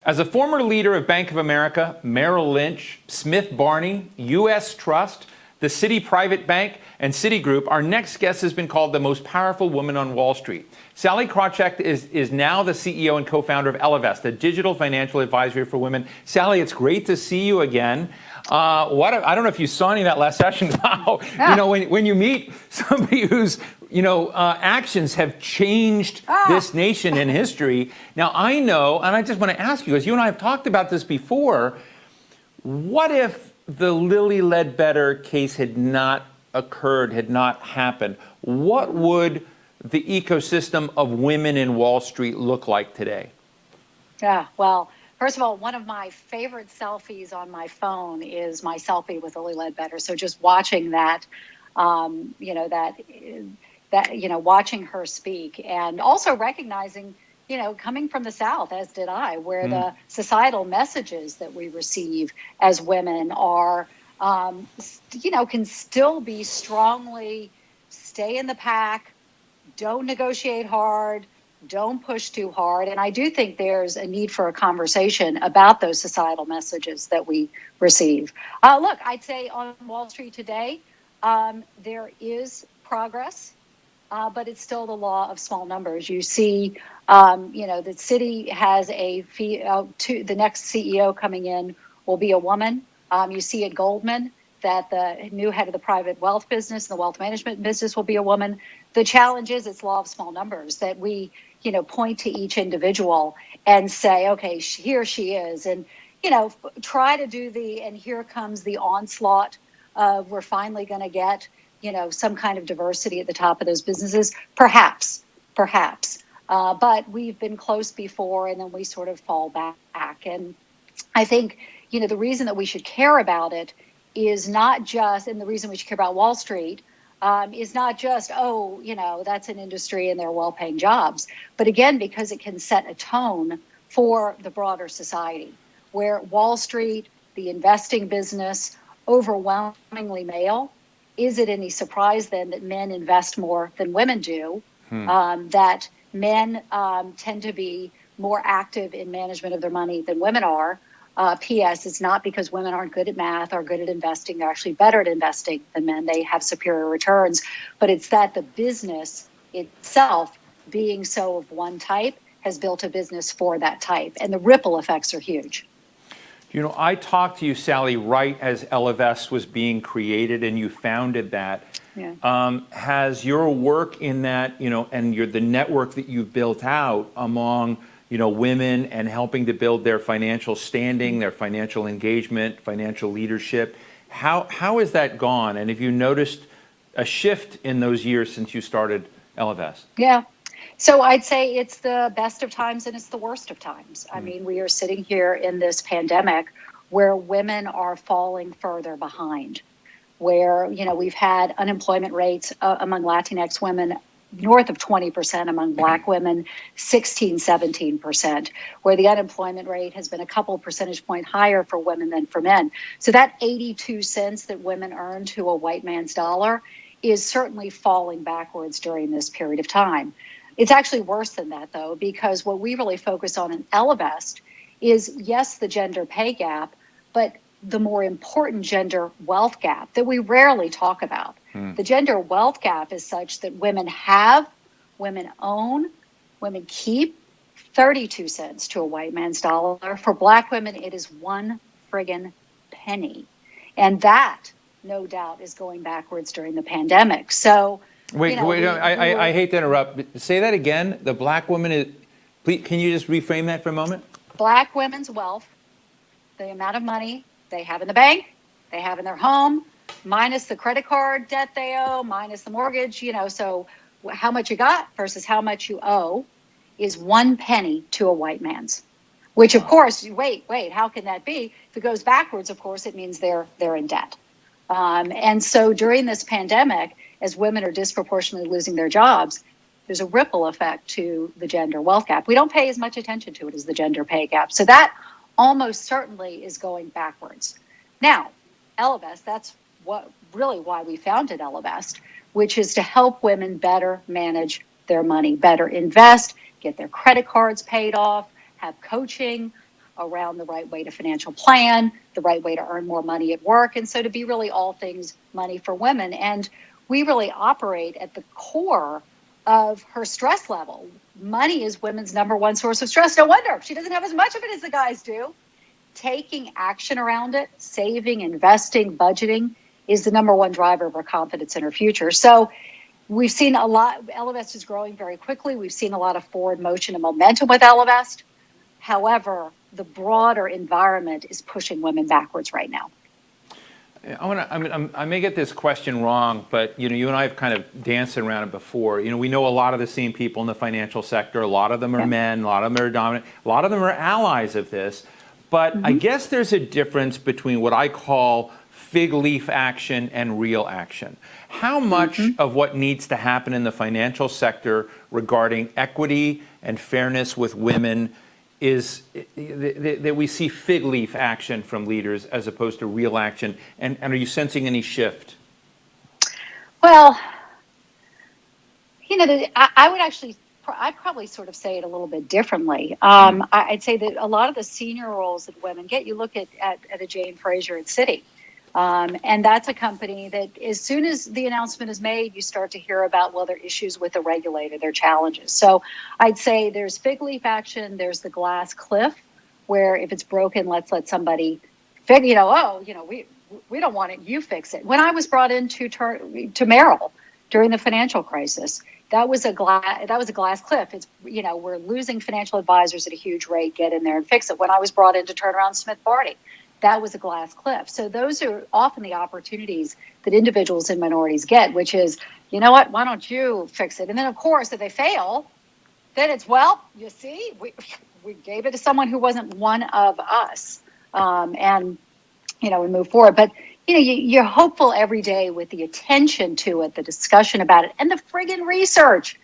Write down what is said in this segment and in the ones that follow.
As a former leader of Bank of America, Merrill Lynch, Smith Barney, U.S. Trust, the Citi Private Bank, and Citigroup, our next guest has been called the most powerful woman on Wall Street. Sallie Krawcheck is now the CEO and co-founder of Ellevest, a digital financial advisory for women. Sallie, it's great to see you again. I don't know if you saw any of that last session. Wow. Yeah. You know, when you meet somebody whose actions have changed this nation in history. Now, I know, and I just want to ask you, because you and I have talked about this before, what if the Lilly Ledbetter case had not occurred, had not happened? What would the ecosystem of women in Wall Street look like today? Yeah, well, first of all, one of my favorite selfies on my phone is my selfie with Lilly Ledbetter. So just watching that, watching her speak, and also recognizing, coming from the South, as did I, where the societal messages that we receive as women are, can still be strongly stay in the pack, don't negotiate hard, don't push too hard. And I do think there's a need for a conversation about those societal messages that we receive. Look, I'd say on Wall Street today, there is progress. But it's still the law of small numbers. You see, that Citi has the next CEO coming in will be a woman. You see at Goldman that the new head of the private wealth business, the wealth management business, will be a woman. The challenge is it's law of small numbers, that we, point to each individual and say, okay, here she is. And, try to do and here comes the onslaught of we're finally going to get some kind of diversity at the top of those businesses, perhaps. But we've been close before, and then we sort of fall back. And I think, the reason that we should care about it is not just, and the reason we should care about Wall Street is not just, that's an industry and they're well-paying jobs. But again, because it can set a tone for the broader society, where Wall Street, the investing business, overwhelmingly male. Is it any surprise then that men invest more than women do? That men tend to be more active in management of their money than women are? P.S. It's not because women aren't good at math or good at investing. They're actually better at investing than men. They have superior returns. But it's that the business itself, being so of one type, has built a business for that type. And the ripple effects are huge. I talked to you, Sallie, right as Ellevest was being created, and you founded that. Yeah. Has your work in that, and the network that you've built out among, women and helping to build their financial standing, their financial engagement, financial leadership, how has that gone? And have you noticed a shift in those years since you started Ellevest? Yeah. So I'd say it's the best of times and it's the worst of times. I mean, we are sitting here in this pandemic where women are falling further behind, where, we've had unemployment rates among Latinx women north of 20%, among Black women, 17%, where the unemployment rate has been a couple percentage point higher for women than for men. So that 82 cents that women earn to a white man's dollar is certainly falling backwards during this period of time. It's actually worse than that, though, because what we really focus on in Ellevest is, yes, the gender pay gap, but the more important gender wealth gap that we rarely talk about. The gender wealth gap is such that women have, women own, women keep 32 cents to a white man's dollar. For Black women, it is one friggin' penny. And that, no doubt, is going backwards during the pandemic. So... Wait, I hate to interrupt. Say that again. The Black woman is, please, can you just reframe that for a moment? Black women's wealth, the amount of money they have in the bank, they have in their home, minus the credit card debt they owe, minus the mortgage, so how much you got versus how much you owe is one penny to a white man's, which of course, wait, how can that be? If it goes backwards, of course, it means they're in debt. And so during this pandemic, as women are disproportionately losing their jobs, there's a ripple effect to the gender wealth gap. We don't pay as much attention to it as the gender pay gap. So that almost certainly is going backwards. Now, Ellevest, that's why we founded Ellevest, which is to help women better manage their money, better invest, get their credit cards paid off, have coaching, around the right way to financial plan, the right way to earn more money at work. And so to be really all things money for women. And we really operate at the core of her stress level. Money is women's number one source of stress. No wonder she doesn't have as much of it as the guys do. Taking action around it, saving, investing, budgeting is the number one driver of her confidence in her future. So we've seen a lot. Ellevest is growing very quickly. We've seen a lot of forward motion and momentum with Ellevest. However, the broader environment is pushing women backwards right now. I may get this question wrong, but you and I have kind of danced around it before. We know a lot of the same people in the financial sector. A lot of them are men. A lot of them are dominant. A lot of them are allies of this. But I guess there's a difference between what I call fig leaf action and real action. How much of what needs to happen in the financial sector regarding equity and fairness with women is that we see fig leaf action from leaders as opposed to real action? And are you sensing any shift? Well, I'd probably sort of say it a little bit differently. I'd say that a lot of the senior roles that women get, you look at a Jane Fraser at Citi. And that's a company that as soon as the announcement is made, you start to hear about, well, there are issues with the regulator, there are challenges. So I'd say there's fig leaf action, there's the glass cliff, where if it's broken, let's let somebody we don't want it, you fix it. When I was brought in to Merrill during the financial crisis, that was a glass cliff. It's, we're losing financial advisors at a huge rate, get in there and fix it. When I was brought in to turn around Smith Barney, that was a glass cliff. So those are often the opportunities that individuals and minorities get, which is, you know what, why don't you fix it? And then, of course, if they fail, then it's, well, you see, we gave it to someone who wasn't one of us. And we move forward. But, you're hopeful every day with the attention to it, the discussion about it, and the friggin' research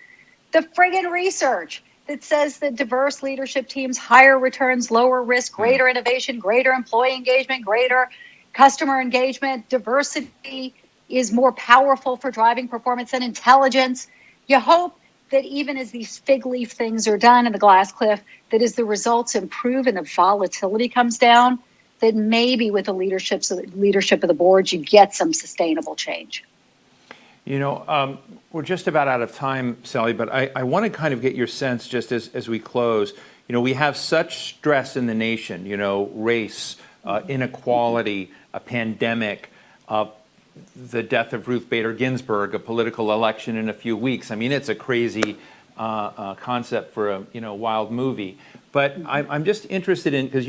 that says that diverse leadership teams, higher returns, lower risk, greater innovation, greater employee engagement, greater customer engagement. Diversity is more powerful for driving performance than intelligence. You hope that even as these fig leaf things are done in the glass cliff, that as the results improve and the volatility comes down, that maybe with the leadership of the board, you get some sustainable change. We're just about out of time, Sallie, but I want to kind of get your sense just as we close. We have such stress in the nation, race, inequality, a pandemic, the death of Ruth Bader Ginsburg, a political election in a few weeks. I mean, it's a crazy concept for a wild movie. But I'm just interested in, because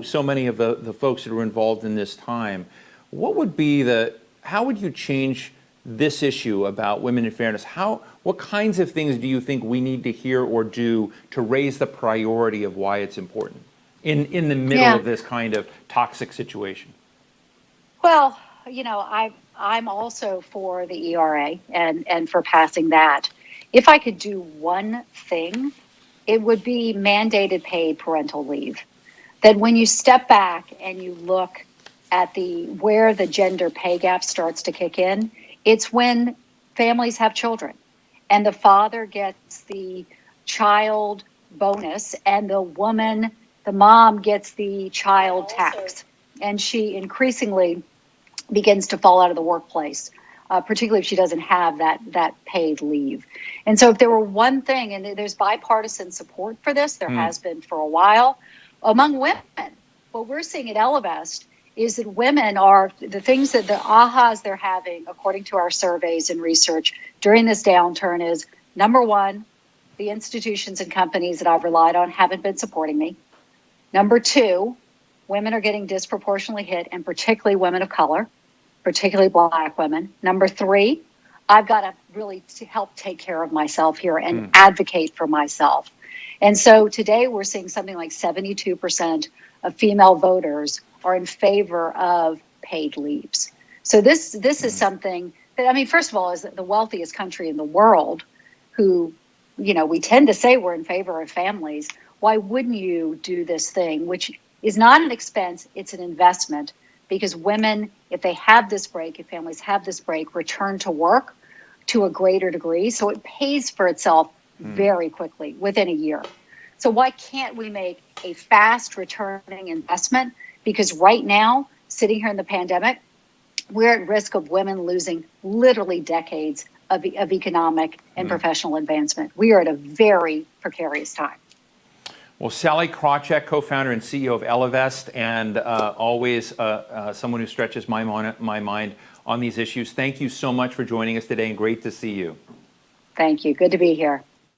so many of the folks that are involved in this time, how would you change this issue about women and fairness? What kinds of things do you think we need to hear or do to raise the priority of why it's important in the middle of this kind of toxic situation? Well, I'm also for the ERA and for passing that. If I could do one thing, it would be mandated paid parental leave. That when you step back and you look at where the gender pay gap starts to kick in, it's when families have children and the father gets the child bonus and the mom gets the child tax. And she increasingly begins to fall out of the workplace, particularly if she doesn't have that paid leave. And so if there were one thing, and there's bipartisan support for this, there has been for a while, among women, what we're seeing at Ellevest is that women are the things that the ahas they're having, according to our surveys and research during this downturn, is number one, the institutions and companies that I've relied on haven't been supporting me. Number two, women are getting disproportionately hit, and particularly women of color, particularly Black women. Number three, I've got to really help take care of myself here and advocate for myself. And so today we're seeing something like 72% of female voters are in favor of paid leaves. So this is something that, first of all, is the wealthiest country in the world who, we tend to say we're in favor of families. Why wouldn't you do this thing, which is not an expense, it's an investment, because women, if they have this break, if families have this break, return to work to a greater degree. So it pays for itself very quickly, within a year. So why can't we make a fast returning investment, because right now, sitting here in the pandemic, we're at risk of women losing literally decades of economic and professional advancement. We are at a very precarious time. Well, Sallie Krawcheck, co-founder and CEO of Ellevest, and always someone who stretches my mind on these issues. Thank you so much for joining us today, and great to see you. Thank you. Good to be here.